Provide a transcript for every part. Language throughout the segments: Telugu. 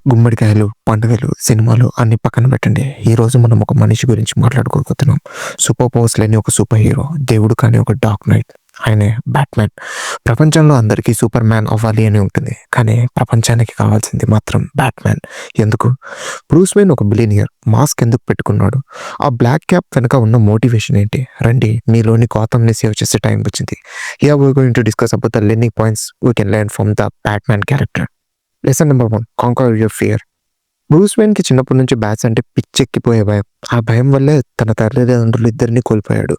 గుమ్మడికాయలు, పండుగలు, సినిమాలు అన్నీ పక్కన పెట్టండి. ఈరోజు మనం ఒక మనిషి గురించి మాట్లాడుకోబోతున్నాం. సూపర్ పవర్స్ లేని ఒక సూపర్ హీరో, దేవుడు కాని ఒక డార్క్ నైట్. ఆయనే బ్యాట్‌మ్యాన్. ప్రపంచంలో అందరికీ సూపర్ మ్యాన్ అవ్వాలి అని ఉంటుంది. కానీ ప్రపంచానికి కావాల్సింది మాత్రం బ్యాట్‌మ్యాన్. ఎందుకు? బ్రూస్ వెయిన్ ఒక బిలియనియర్. మాస్క్ ఎందుకు పెట్టుకున్నాడు? ఆ బ్లాక్ క్యాప్ వెనక ఉన్న మోటివేషన్ ఏంటి? రండి, మీలోని గౌతమ్‌ని సేవ్ చేసే టైం వచ్చింది. Here we are going to discuss about the learning points we can learn from the Batman character. Lesson number 1, conquer your fear. Bruce వెయిన్‌కి చిన్నప్పటి నుంచి బ్యాట్స్ అంటే పిచ్చెక్కిపోయే భయం. ఆ భయం వల్లే తన తల్లిదండ్రులు ఇద్దరిని కోల్పోయాడు.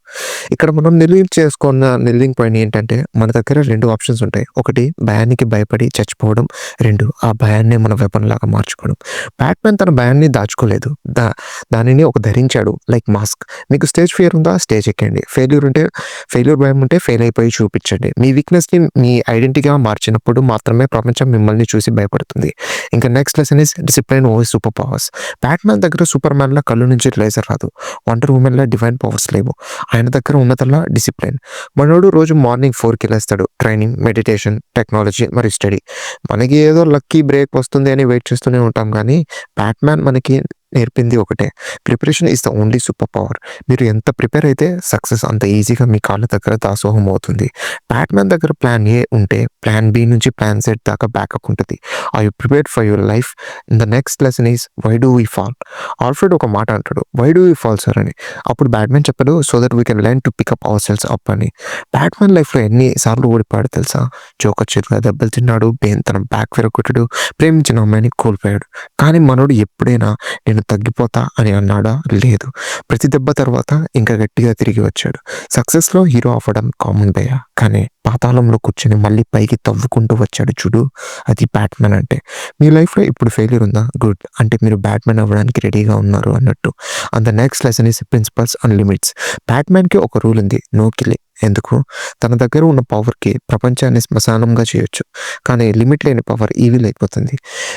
ఇక్కడ మనం చేసుకున్న నిలివింగ్ పాయింట్ ఏంటంటే, మన దగ్గర 2 ఆప్షన్స్ ఉంటాయి. ఒకటి భయానికి భయపడి చచ్చిపోవడం. 2 ఆ భయాన్నే మన వెపన్ లాగా మార్చుకోవడం. బ్యాట్‌మ్యాన్ తన భయాన్ని దాచుకోలేదు. దా దానిని ధరించాడు లైక్ మాస్క్. మీకు స్టేజ్ ఫియర్ ఉందా? స్టేజ్ ఎక్కండి. ఫెయిల్యూర్ భయం ఉంటే ఫెయిల్ అయిపోయి చూపించండి. మీ వీక్‌నెస్‌ని మీ ఐడెంటిటీగా మార్చినప్పుడు మాత్రమే ప్రపంచం మిమ్మల్ని చూసి భయపడుతుంది. ఇంకా next lesson is discipline over super powers. Batman దగ్గర సూపర్ మ్యాన్‌లా కళ్ళు నుంచి లేజర్ రాదు. వండర్ వుమెన్‌లా డివైన్ పవర్స్ లేవు. ఆయన దగ్గర ఉన్నదల్లా డిసిప్లిన్. మనోడు రోజు మార్నింగ్ 4కి లేస్తాడు. ట్రైనింగ్, మెడిటేషన్, టెక్నాలజీ మరియు స్టడీ. మనకి ఏదో లక్కీ బ్రేక్ వస్తుంది అని వెయిట్ చేస్తూనే ఉంటాం గానీ, బ్యాట్‌మ్యాన్ మనకి నేర్పింది ఒకటే. Preparation is the only super power. మీరు ఎంత ప్రిపేర్ అయితే సక్సెస్ అంత ఈజీగా మీ కాళ్ళ దగ్గర దాసోహం అవుతుంది. బ్యాట్‌మ్యాన్ దగ్గర ప్లాన్ ఏ ఉంటే ప్లాన్ బి నుంచి ప్లాన్ జెడ్ దాకా బ్యాకప్ ఉంటుంది. Are you prepared for your life? The next lesson is why do we fall? Alfred ఒక మాట అంటాడు, why do we fall sir అని. అప్పుడు బ్యాట్‌మ్యాన్ చెప్పాడు, so that we can learn to pick up ourselves up అని. బ్యాట్‌మ్యాన్ లైఫ్‌లో ఎన్ని సార్లు ఓడిపోయాడో తెలుసా? జోకర్ చేతిలో దెబ్బలు తిన్నాడు, తన బ్యాక్ విరగొట్టాడు, ప్రేమించిన అమ్మాయిని కోల్పోయాడు. కానీ మనోడు ఎప్పుడైనా నేను తగ్గిపోతా అని అన్నాడా? లేదు. ప్రతి దెబ్బ తర్వాత ఇంకా గట్టిగా తిరిగి వచ్చాడు. సక్సెస్‌లో హీరో అవ్వడం కామన్ భయ్యా. కానీ పాతాళంలో కూర్చొని మళ్ళీ పైకి తవ్వుకుంటూ వచ్చాడు చూడు, అది బ్యాట్‌మ్యాన్ అంటే. మీ లైఫ్‌లో ఇప్పుడు ఫెయిల్యూర్ ఉందా? గుడ్. అంటే మీరు బ్యాట్‌మ్యాన్ అవ్వడానికి రెడీగా ఉన్నారు అన్నట్టు. And the next lesson is principles and limits. బ్యాట్‌మ్యాన్‌కి ఒక రూల్ ఉంది, నో కిల్లింగ్. ఎందుకు? తన దగ్గర ఉన్న పవర్‌కి ప్రపంచాన్ని శ్మశానంగా చేయొచ్చు. కానీ లిమిట్ లేని పవర్ ఈవిల్ అయిపోతుంది.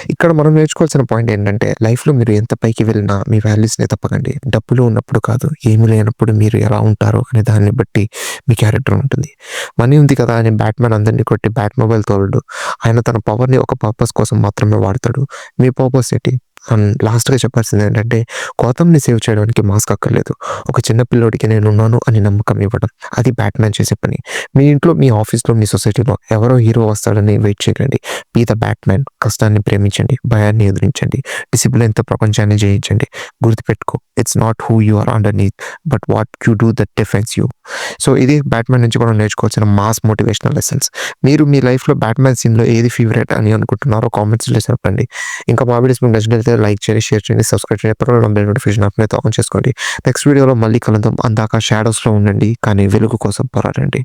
ఇక్కడ మనం నేర్చుకోవాల్సిన పాయింట్ ఏంటంటే, లైఫ్‌లో మీరు ఎంత పైకి వెళ్ళినా మీ వాల్యూస్‌ని తప్పకండి. డబ్బులు ఉన్నప్పుడు కాదు, ఏమీ లేనప్పుడు మీరు ఎలా ఉంటారో అనే దాన్ని బట్టి మీ క్యారెక్టర్ ఉంటుంది. మనీ ఉంది కదా అని బ్యాట్‌మ్యాన్ అందరిని కొట్టి బ్యాట్ మొబైల్ తోలడు. ఆయన తన పవర్‌ని ఒక పర్పస్ కోసం మాత్రమే వాడతాడు. మీ పర్పస్ ఏంటి? అండ్ లాస్ట్‌గా చెప్పాల్సింది ఏంటంటే, గౌతమ్‌ని సేవ్ చేయడానికి మాస్క్ అక్కర్లేదు. ఒక చిన్న పిల్లోడికి నేనున్నాను అని నమ్మకం ఇవ్వడం. అది బ్యాట్‌మ్యాన్ చేసే పని. మీ ఇంట్లో, మీ ఆఫీస్‌లో, మీ సొసైటీలో ఎవరో హీరో వస్తాడని వెయిట్ చేయకండి. Be the Batman. కష్టాన్ని ప్రేమించండి, భయాన్ని ఎదిరించండి, డిసిప్లిన్‌తో ప్రపంచాన్ని జయించండి. గుర్తుపెట్టుకో, it's not who you are underneath but what you do that defines you. So ఇది బ్యాట్‌మ్యాన్ నుంచి మనం నేర్చుకోవాల్సిన మాస్ మోటివేషనల్ లెసన్స్. మీరు మీ లైఫ్‌లో బ్యాట్‌మ్యాన్ సీన్‌లో ఏది ఫేవరెట్ అని అనుకుంటున్నారో కామెంట్స్‌లో చెప్పండి. ఇంకా మా వీడియోస్ మీకు నచ్చినట్లయితే లైక్ చేయండి, షేర్ చేయండి, సబ్స్క్రైబ్ చేయండి. పక్కన బెల్ నోటిఫికేషన్ ఆన్ చేసుకోండి. నెక్స్ట్ వీడియోలో మళ్ళీ కలుద్దాం. అందాక షాడోస్‌లో ఉండండి, కానీ వెలుగు కోసం పోరాడండి.